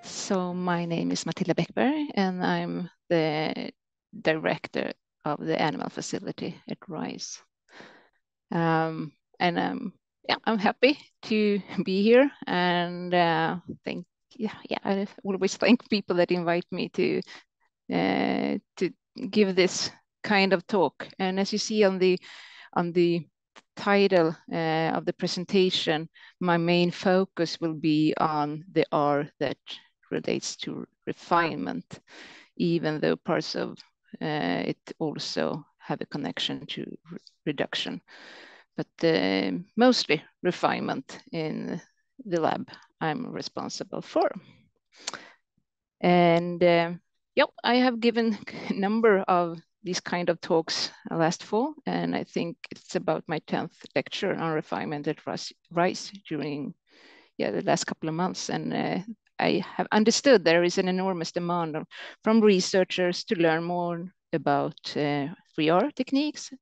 So my name is Matilda Bäckberg, and I'm the director of the animal facility at RISE. I'm happy to be here, and I always thank people that invite me to give this kind of talk. And as you see on the title of the presentation, my main focus will be on the R that relates to refinement, even though parts of it also have a connection to reduction. But mostly refinement in the lab I'm responsible for. And I have given a number of these kind of talks last fall, and I think it's about my 10th lecture on refinement at RISE during the last couple of months. And I have understood there is an enormous demand from researchers to learn more about 3R techniques,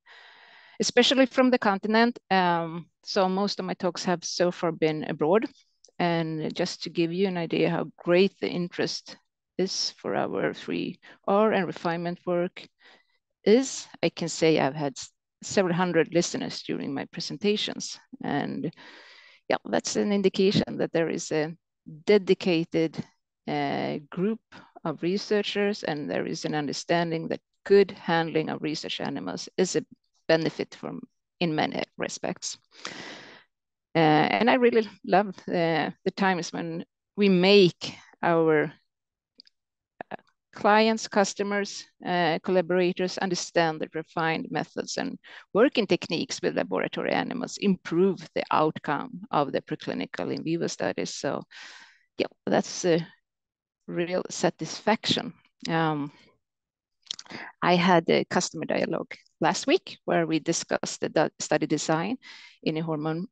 especially from the continent. So most of my talks have so far been abroad. And just to give you an idea how great the interest is for our 3R and refinement work is, I can say I've had several hundred listeners during my presentations. And that's an indication that there is a dedicated group of researchers, and there is an understanding that good handling of research animals is a benefit in many respects. And I really love the times when we make our clients, customers, collaborators understand that refined methods and working techniques with laboratory animals improve the outcome of the preclinical in vivo studies. So that's a real satisfaction. I had a customer dialogue last week where we discussed the study design in a hormone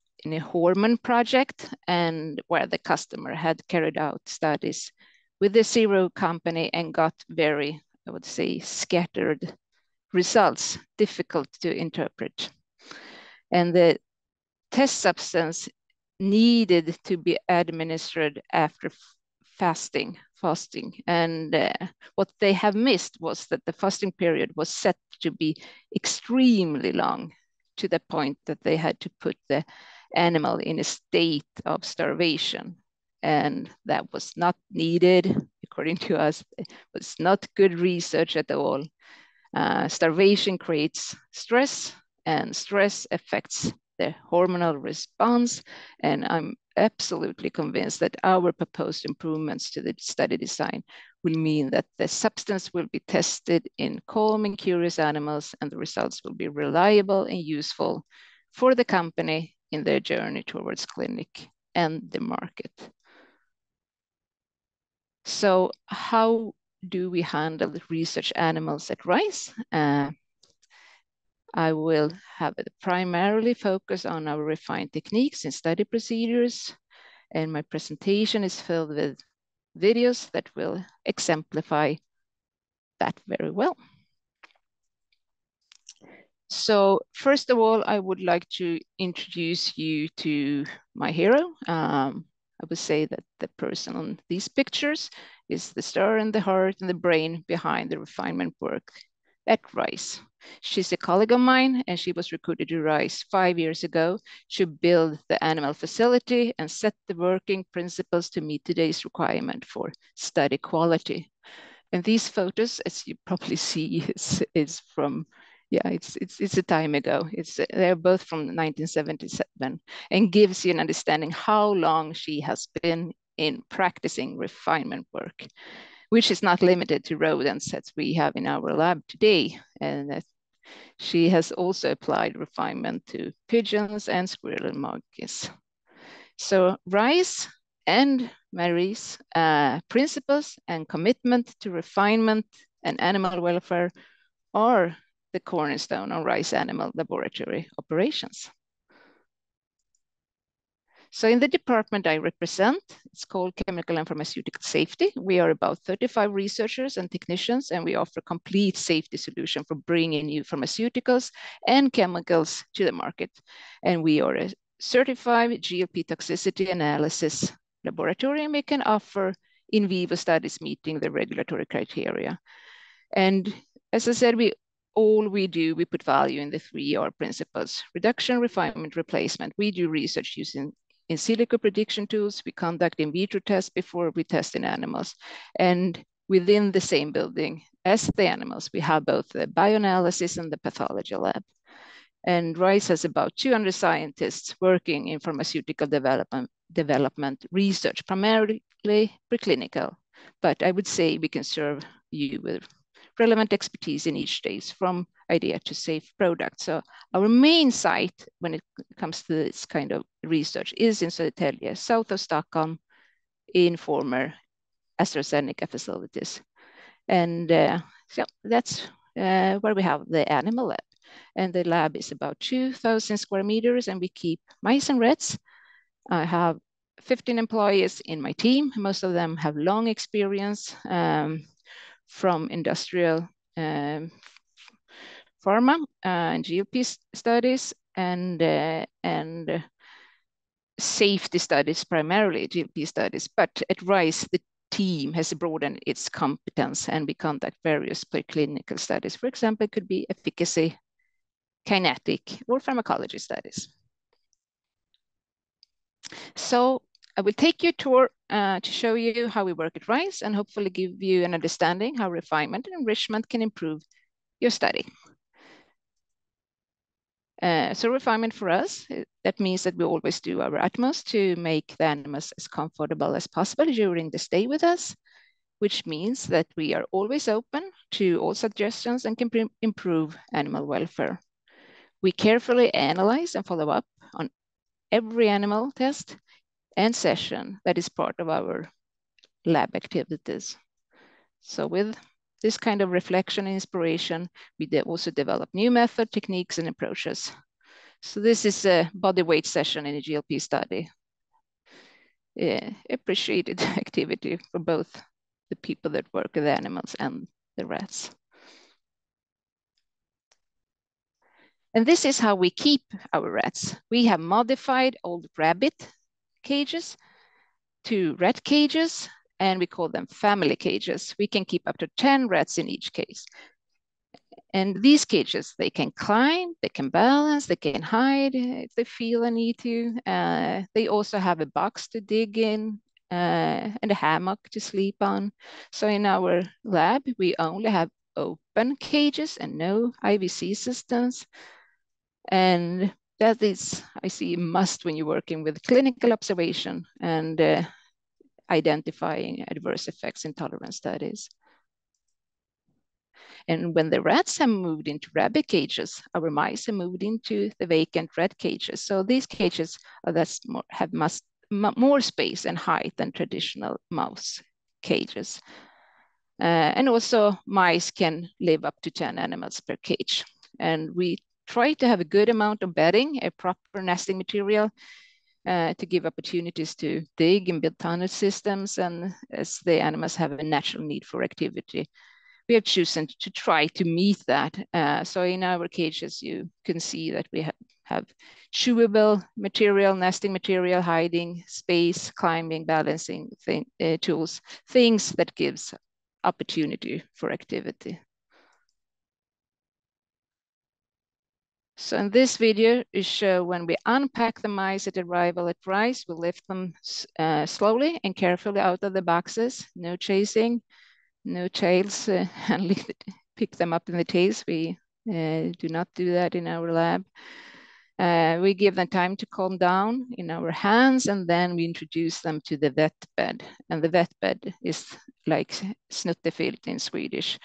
project, and where the customer had carried out studies with the zero company and got very, I would say, scattered results, difficult to interpret. And the test substance needed to be administered after fasting. And what they have missed was that the fasting period was set to be extremely long, to the point that they had to put the animal in a state of starvation. And that was not needed, according to us. It was not good research at all. Starvation creates stress, and stress affects the hormonal response. And I'm absolutely convinced that our proposed improvements to the study design will mean that the substance will be tested in calm and curious animals, and the results will be reliable and useful for the company in their journey towards clinic and the market. So how do we handle the research animals at RISE? I will have it primarily focus on our refined techniques and study procedures, and my presentation is filled with videos that will exemplify that very well. So first of all, I would like to introduce you to my hero. I would say that the person on these pictures is the star and the heart and the brain behind the refinement work at RISE. She's a colleague of mine, and she was recruited to RISE 5 years ago to build the animal facility and set the working principles to meet today's requirement for study quality. And these photos, as you probably see, is from, it's a time ago. They're both from 1977, and gives you an understanding how long she has been in practicing refinement work, which is not limited to rodents that we have in our lab today. And she has also applied refinement to pigeons and squirrel and monkeys. So RISE and Marie's principles and commitment to refinement and animal welfare are the cornerstone of RISE animal laboratory operations. So in the department I represent, it's called Chemical and Pharmaceutical Safety. We are about 35 researchers and technicians, and we offer complete safety solution for bringing new pharmaceuticals and chemicals to the market. And we are a certified GLP toxicity analysis laboratory, and we can offer in vivo studies meeting the regulatory criteria. And as I said, we put value in the 3R principles: reduction, refinement, replacement. We do research using in silico prediction tools. We conduct in vitro tests before we test in animals. And within the same building as the animals, we have both the bioanalysis and the pathology lab. And RISE has about 200 scientists working in pharmaceutical development research, primarily preclinical. But I would say we can serve you with relevant expertise in each stage, from idea to safe product. So our main site when it comes to this kind of research is in Södertälje, south of Stockholm, in former AstraZeneca facilities. And so that's where we have the animal lab. And the lab is about 2,000 square meters, and we keep mice and rats. I have 15 employees in my team. Most of them have long experience from industrial pharma and GLP studies and safety studies, primarily GLP studies. But at RISE, the team has broadened its competence, and we conduct various preclinical studies. For example, it could be efficacy, kinetic, or pharmacology studies. So I will take you a tour to show you how we work at RISE and hopefully give you an understanding how refinement and enrichment can improve your study. So refinement for us, that means that we always do our utmost to make the animals as comfortable as possible during the stay with us, which means that we are always open to all suggestions and can improve animal welfare. We carefully analyze and follow up on every animal test and session that is part of our lab activities. So with this kind of reflection and inspiration, we also develop new method, techniques, and approaches. So this is a body weight session in a GLP study. Appreciated activity for both the people that work with the animals and the rats. And this is how we keep our rats. We have modified old rabbit cages to rat cages, and we call them family cages. We can keep up to 10 rats in each case. And these cages, they can climb, they can balance, they can hide if they feel a need to. They also have a box to dig in and a hammock to sleep on. So in our lab, we only have open cages and no IVC systems. And that is, I see, a must when you're working with clinical observation and identifying adverse effects in tolerance studies. And when the rats have moved into rabbit cages, our mice have moved into the vacant rat cages. So these cages have more space and height than traditional mouse cages. And also mice can live up to 10 animals per cage. And we try to have a good amount of bedding, a proper nesting material, to give opportunities to dig and build tunnel systems, and as the animals have a natural need for activity. We have chosen to try to meet that. So in our cages, you can see that we have chewable material, nesting material, hiding space, climbing, balancing tools, things that gives opportunity for activity. So in this video, we show when we unpack the mice at arrival at RISE, we lift them slowly and carefully out of the boxes, no chasing, no tails, and pick them up in the tails. We do not do that in our lab. We give them time to calm down in our hands, and then we introduce them to the vet bed. And the vet bed is like snuttefilt in Swedish,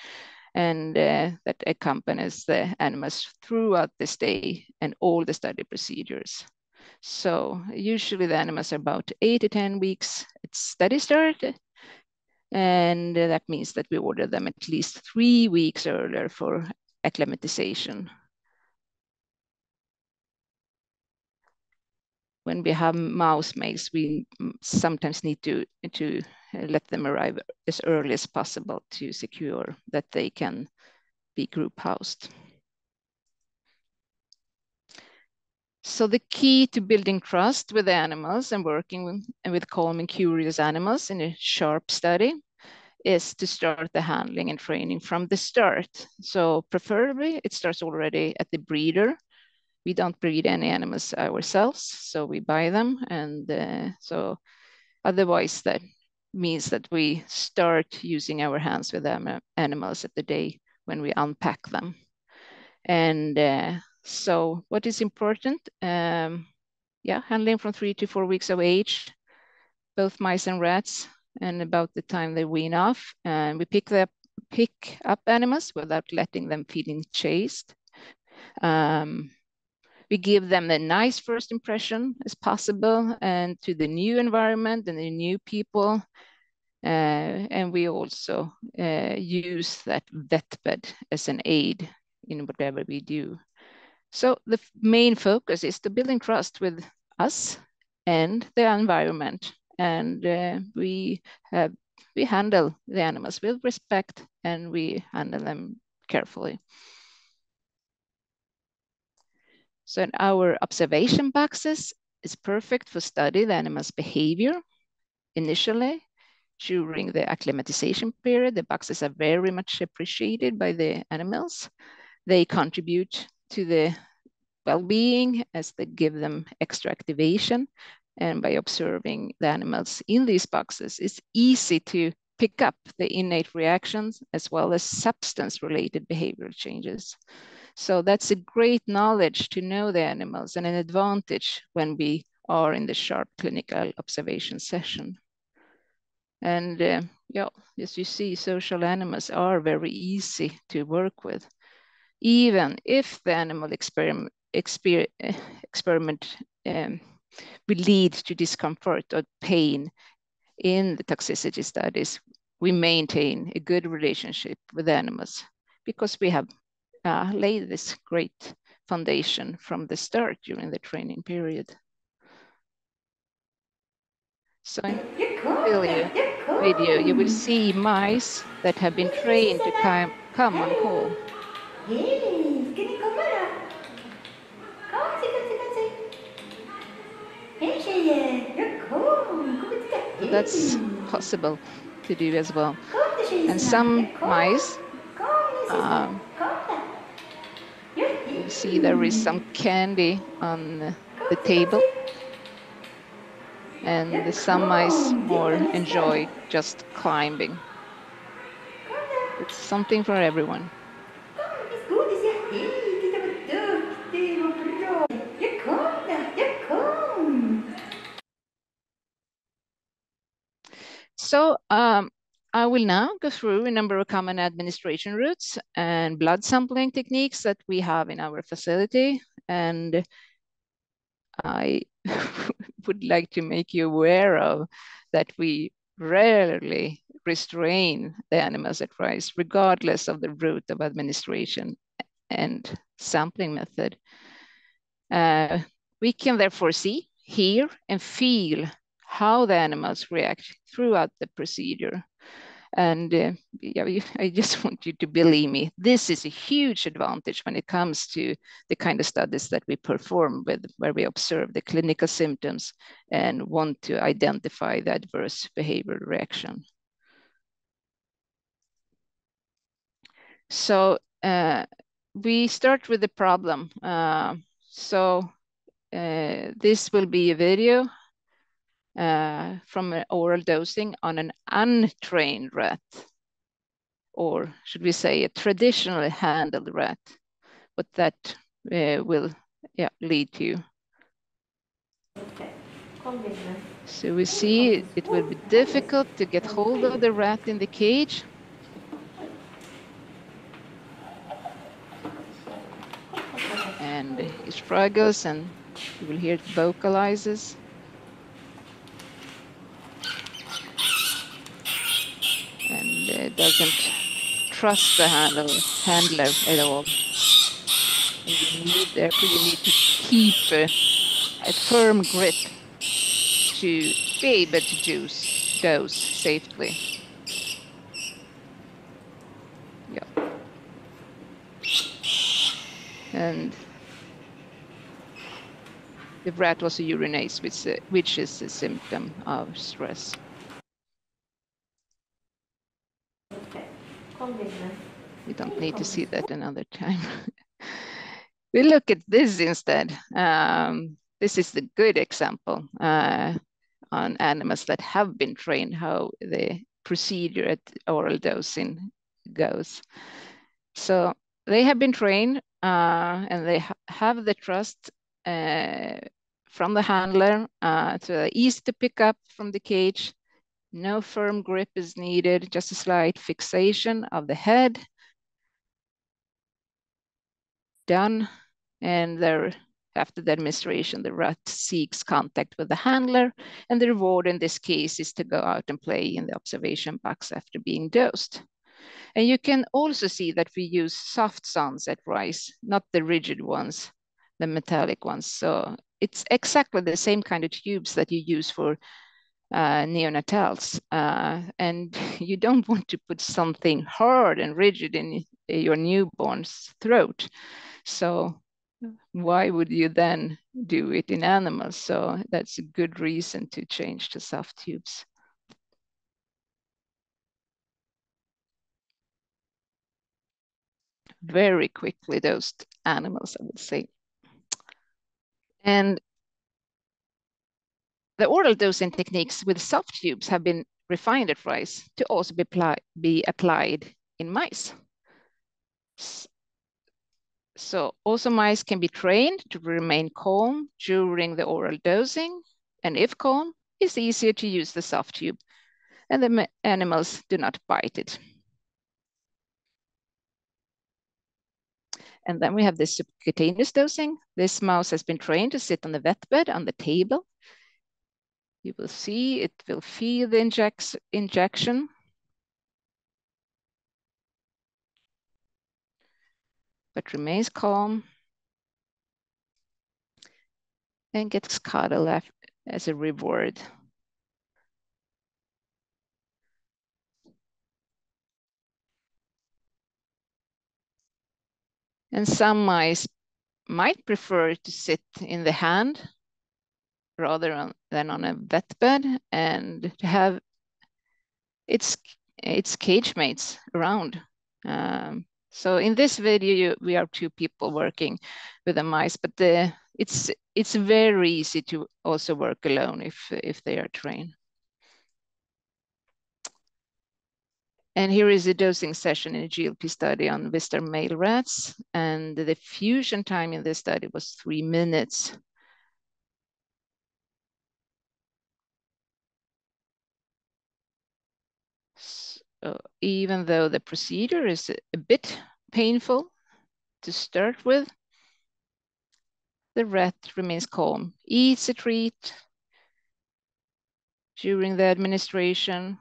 and that accompanies the animals throughout the stay and all the study procedures. So usually the animals are about 8 to 10 weeks at study start, and that means that we order them at least 3 weeks earlier for acclimatization. when we have mouse males, we sometimes need to let them arrive as early as possible to secure that they can be group housed. So the key to building trust with the animals and working with calm and curious animals in a sharp study is to start the handling and training from the start. So preferably it starts already at the breeder. We don't breed any animals ourselves, so we buy them. And so otherwise that means that we start using our hands with animals at the day when we unpack them. And so what is important? Handling from 3 to 4 weeks of age, both mice and rats, and about the time they wean off. And we pick up animals without letting them feeling chased. We give them the nice first impression as possible and to the new environment and the new people. And we also use that vet bed as an aid in whatever we do. So the main focus is to building trust with us and the environment. And we handle the animals with respect and we handle them carefully. So in our observation boxes is perfect for study the animal's behavior initially. During the acclimatization period, the boxes are very much appreciated by the animals. They contribute to the well-being as they give them extra activation. And by observing the animals in these boxes, it's easy to pick up the innate reactions as well as substance-related behavioral changes. So that's a great knowledge to know the animals and an advantage when we are in the sharp clinical observation session. And as you see, social animals are very easy to work with, even if the animal experiment will lead to discomfort or pain in the toxicity studies. We maintain a good relationship with animals because we have laid this great foundation from the start during the training period. So in video, you will see mice that have been trained to come on call. So that's possible to do as well. And some mice, you'll see there is some candy on the table. And some mice more enjoy just climbing. It's something for everyone. So I will now go through a number of common administration routes and blood sampling techniques that we have in our facility. And I would like to make you aware of that we rarely restrain the animals at rise, regardless of the route of administration and sampling method. We can therefore see, hear, and feel how the animals react throughout the procedure. And I just want you to believe me, this is a huge advantage when it comes to the kind of studies that we perform with, where we observe the clinical symptoms and want to identify the adverse behavioral reaction. So we start with the problem. This will be a video from an oral dosing on an untrained rat, or should we say a traditionally handled rat, what that will lead to. So we see it will be difficult to get hold of the rat in the cage. And he struggles, and you will hear it vocalizes. And doesn't trust the handler at all. And therefore you need to keep a firm grip to be able to dose safely. Yeah. And the rat also urinates, which is a symptom of stress. You don't need to see that another time. We look at this instead. This is the good example on animals that have been trained how the procedure at oral dosing goes. So they have been trained and they have the trust from the handler to easy to pick up from the cage. No firm grip is needed, just a slight fixation of the head. Done. And after the administration, the rat seeks contact with the handler, and the reward in this case is to go out and play in the observation box after being dosed. And you can also see that we use soft sounds at RISE, not the rigid ones, the metallic ones. So it's exactly the same kind of tubes that you use for neonatals. And you don't want to put something hard and rigid in your newborn's throat. So why would you then do it in animals? So that's a good reason to change to soft tubes. Very quickly dosed animals, I would say. And the oral dosing techniques with soft tubes have been refined at RISE to also be applied in mice. So also mice can be trained to remain calm during the oral dosing. And if calm, it's easier to use the soft tube and the animals do not bite it. And then we have the subcutaneous dosing. This mouse has been trained to sit on the vet bed on the table. You will see it will feel the injection. But remains calm and gets cuddled as a reward. And some mice might prefer to sit in the hand rather than on a vet bed and to have its cage mates around. So in this video, we are two people working with the mice, but it's very easy to also work alone if they are trained. And here is a dosing session in a GLP study on Wistar male rats. And the fusion time in this study was 3 minutes. So even though the procedure is a bit painful to start with, the rat remains calm, eats a treat during the administration.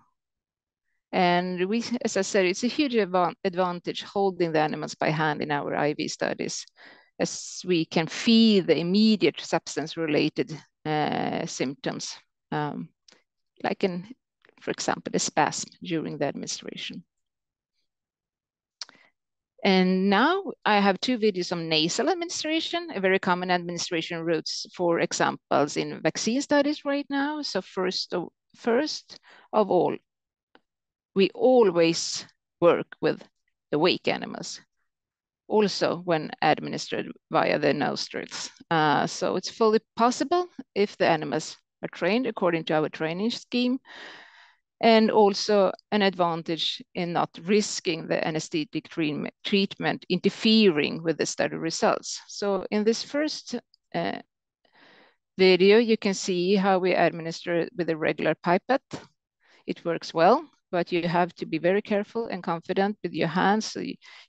And we, as I said, it's a huge advantage holding the animals by hand in our IV studies, as we can feel the immediate substance-related symptoms, like for example, a spasm during the administration. And now I have 2 videos on nasal administration, a very common administration routes for examples in vaccine studies right now. So first of all, we always work with awake animals, also when administered via the nostrils. So it's fully possible if the animals are trained according to our training scheme, and also an advantage in not risking the anesthetic treatment interfering with the study results. So in this first video, you can see how we administer with a regular pipette. It works well, but you have to be very careful and confident with your hands so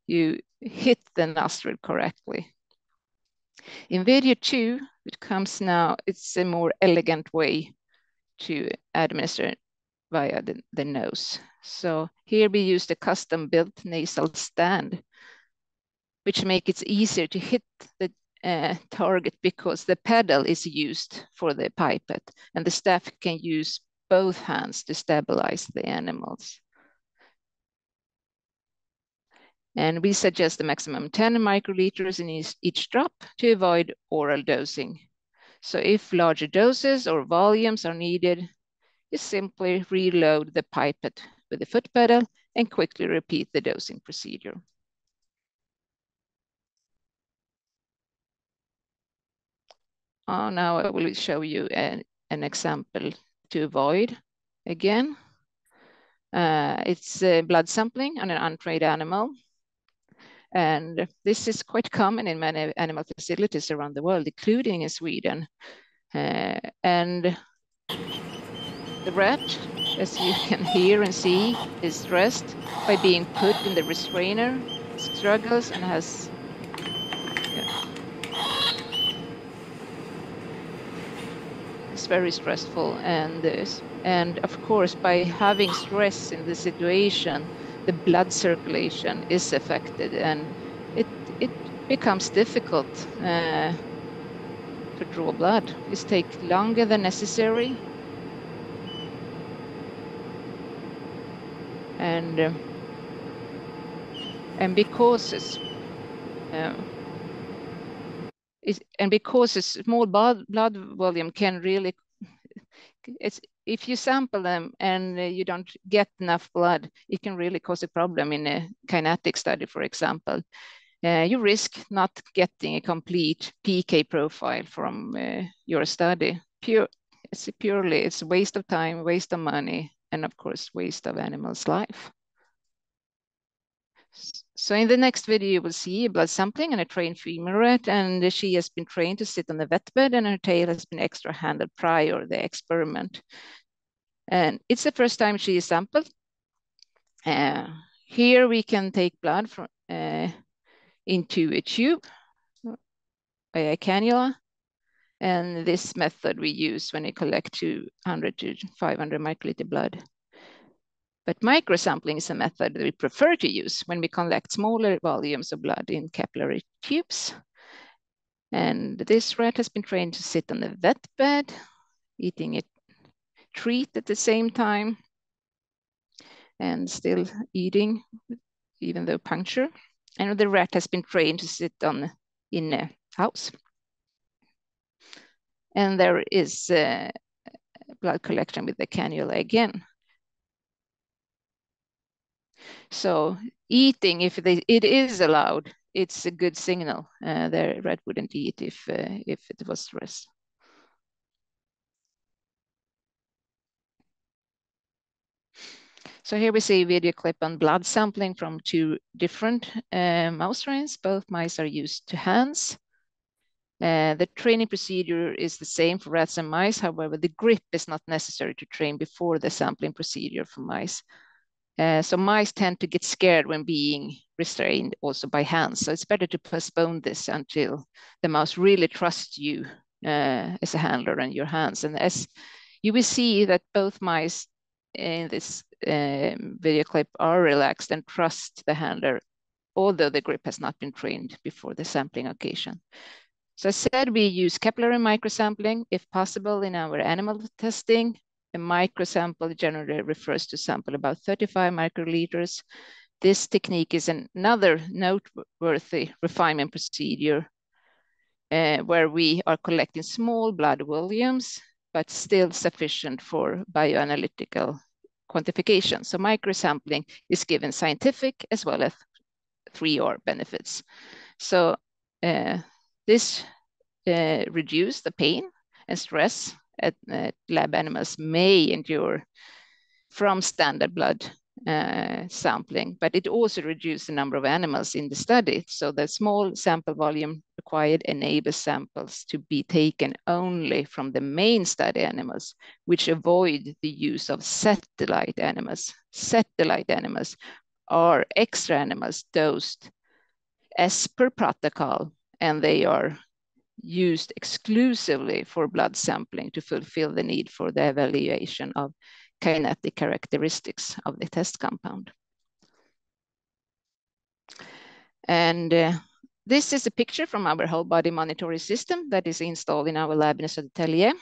you hit the nostril correctly. In video 2, it comes now, it's a more elegant way to administer via the nose. So here we used a custom built nasal stand, which makes it easier to hit the target because the pedal is used for the pipette, and the staff can use both hands to stabilize the animals. And we suggest a maximum 10 microliters in each drop to avoid oral dosing. So if larger doses or volumes are needed, you simply reload the pipette with the foot pedal and quickly repeat the dosing procedure. Now I will show you an example to avoid again. It's blood sampling on an untrained animal. And this is quite common in many animal facilities around the world, including in Sweden. And the rat, as you can hear and see, is stressed by being put in the restrainer, struggles and has, it's very stressful. And of course, by having stress in the situation, the blood circulation is affected, and it becomes difficult to draw blood. It takes longer than necessary. And because a small blood volume can really, if you sample them and you don't get enough blood, it can really cause a problem in a kinetic study, for example. You risk not getting a complete PK profile from your study. It's a waste of time, waste of money, and of course, waste of animal's life. So in the next video, you will see blood sampling and a trained female rat, and she has been trained to sit on the vet bed, and her tail has been extra handled prior to the experiment. And it's the first time she is sampled. Here we can take blood from into a tube by a cannula. And this method we use when we collect 200 to 500 microliter blood. But microsampling is a method that we prefer to use when we collect smaller volumes of blood in capillary tubes. And this rat has been trained to sit on the vet bed, eating a treat at the same time, and still eating, even though puncture. And the rat has been trained to sit in a house. And there is blood collection with the cannula again. So eating, if it is allowed, it's a good signal. The rat wouldn't eat if it was stress. So here we see a video clip on blood sampling from 2 different mouse strains. Both mice are used to hands. The training procedure is the same for rats and mice. However, the grip is not necessary to train before the sampling procedure for mice. So mice tend to get scared when being restrained also by hands. So it's better to postpone this until the mouse really trusts you as a handler and your hands. And as you will see that both mice in this video clip are relaxed and trust the handler, although the grip has not been trained before the sampling occasion. So I said we use capillary microsampling if possible in our animal testing. A microsample generally refers to sample about 35 microliters. This technique is another noteworthy refinement procedure where we are collecting small blood volumes, but still sufficient for bioanalytical quantification. So microsampling is given scientific as well as 3R benefits. So this reduce the pain and stress lab animals may endure from standard blood sampling, but it also reduced the number of animals in the study. So the small sample volume required enables samples to be taken only from the main study animals, which avoid the use of satellite animals. Satellite animals are extra animals dosed as per protocol, and they are used exclusively for blood sampling to fulfill the need for the evaluation of kinetic characteristics of the test compound. And This is a picture from our whole body monitoring system that is installed in our lab in Södertälje.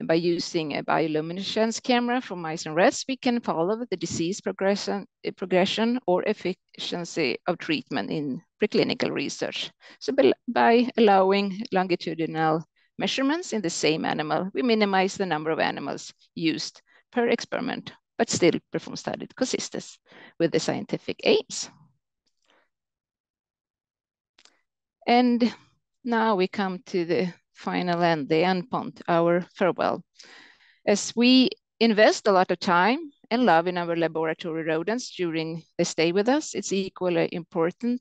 By using a bioluminescence camera from mice and rats, we can follow the disease progression or efficiency of treatment in preclinical research. So by allowing longitudinal measurements in the same animal, we minimize the number of animals used per experiment, but still perform study consistent with the scientific aims. And now we come to the final end, the endpoint, our farewell. As we invest a lot of time and love in our laboratory rodents during the stay with us, it's equally important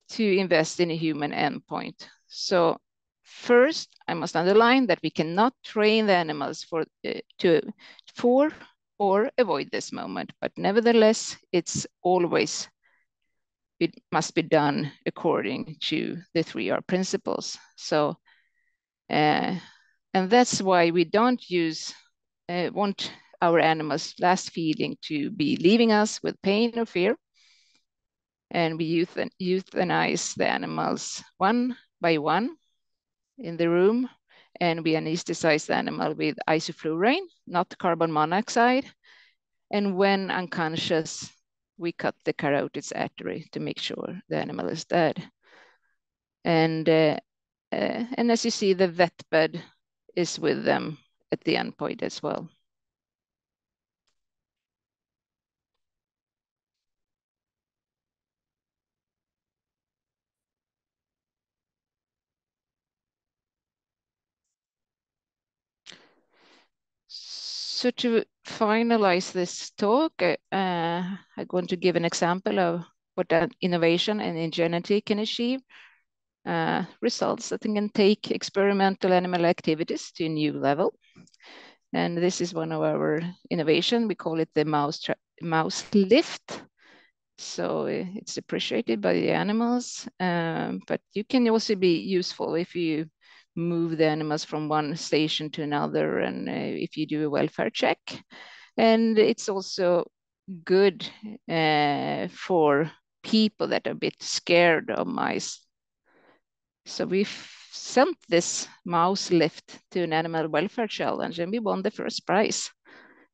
to invest in a human endpoint. So first, I must underline that we cannot train the animals for or avoid this moment, but nevertheless, it's always it must be done according to the 3R principles. So, and that's why we don't want our animals' last feeling to be leaving us with pain or fear. And we euthanize the animals one by one in the room. And we anesthetize the animal with isoflurane, not carbon monoxide. And when unconscious, we cut the carotid artery to make sure the animal is dead. And as you see, the vet bed is with them at the endpoint as well. So to finalize this talk, I'm going to give an example of what an innovation and ingenuity can achieve. Results that can take experimental animal activities to a new level. And this is one of our innovation. We call it the mouse lift. So it's appreciated by the animals, but you can also be useful if you move the animals from one station to another and if you do a welfare check. And it's also good for people that are a bit scared of mice. So we sent this mouse lift to an animal welfare challenge and we won the first prize.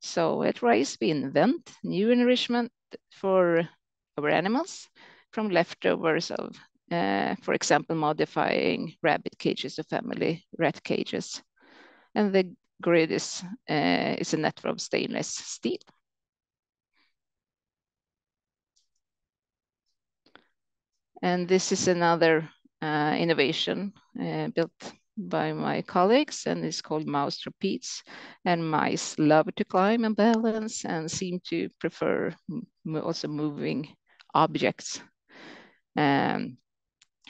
So at RISE, we invent new nourishment for our animals from leftovers of, for example, modifying rabbit cages to family rat cages. And the grid is a network of stainless steel. And this is another innovation built by my colleagues, and it's called mouse trapeze. And mice love to climb and balance and seem to prefer also moving objects.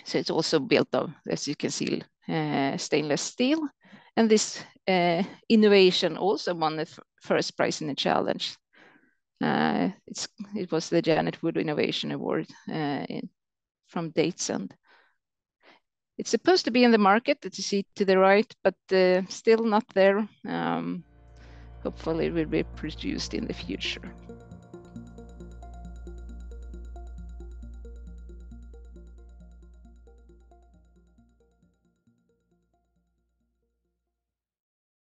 So it's also built of, as you can see, stainless steel. And this innovation also won the first prize in the challenge. It was the Janet Wood Innovation Award from Datesend. It's supposed to be in the market that you see to the right, but still not there. Hopefully it will be produced in the future.